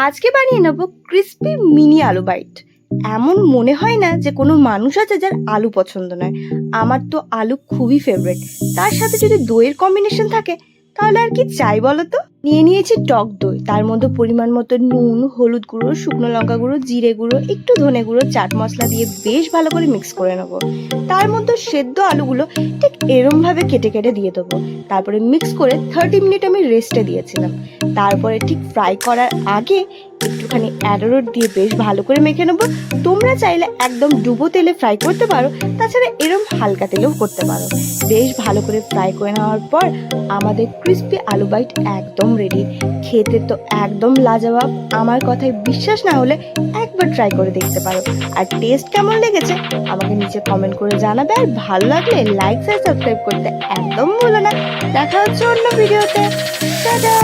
আজকে বানিয়ে নেব ক্রিস্পি মিনি আলু বাইট। এমন মনে হয় না যে কোনো মানুষ আছে যার আলু পছন্দ নয়। আমার তো আলু খুবই ফেভারিট, তার সাথে যদি দইয়ের কম্বিনেশন থাকে তাহলে আর কি চাই বলো তো। নিয়ে নিয়েছি টক দই, তার মধ্যে পরিমাণ মতো নুন, হলুদ গুঁড়ো, শুকনো লঙ্কা গুঁড়ো, জিরে গুঁড়ো, একটু ধনে গুঁড়ো, চাট মশলা দিয়ে বেশ ভালো করে মিক্স করে নেবো। তার মধ্যে সেদ্ধ আলুগুলো ঠিক এরম ভাবে কেটে কেটে দিয়ে দেবো। তারপরে মিক্স করে 30 মিনিট আমি রেস্টে দিয়েছিলাম। তারপরে ঠিক ফ্রাই করার আগে একটুখানি অ্যারোরুট দিয়ে বেশ ভালো করে মেখে নেবো। তোমরা চাইলে একদম ডুবো তেলে ফ্রাই করতে পারো, তাছাড়া এরম হালকা তেলেও করতে পারো। বেশ ভালো করে ফ্রাই করে নেওয়ার পর আমাদের ক্রিস্পি আলু বাইট একদম রেডি। খেতে তো একদম লাজবাব। আমার কথায় বিশ্বাস না হলে একবার ট্রাই করে দেখতে পারো। আর টেস্ট কেমন লেগেছে আমাকে নিচে কমেন্ট করে জানাবে। আর ভালো লাগলে লাইক আর সাবস্ক্রাইব করতে একদম ভুলো না। দেখা হচ্ছে অন্য ভিডিওতে। টাটা।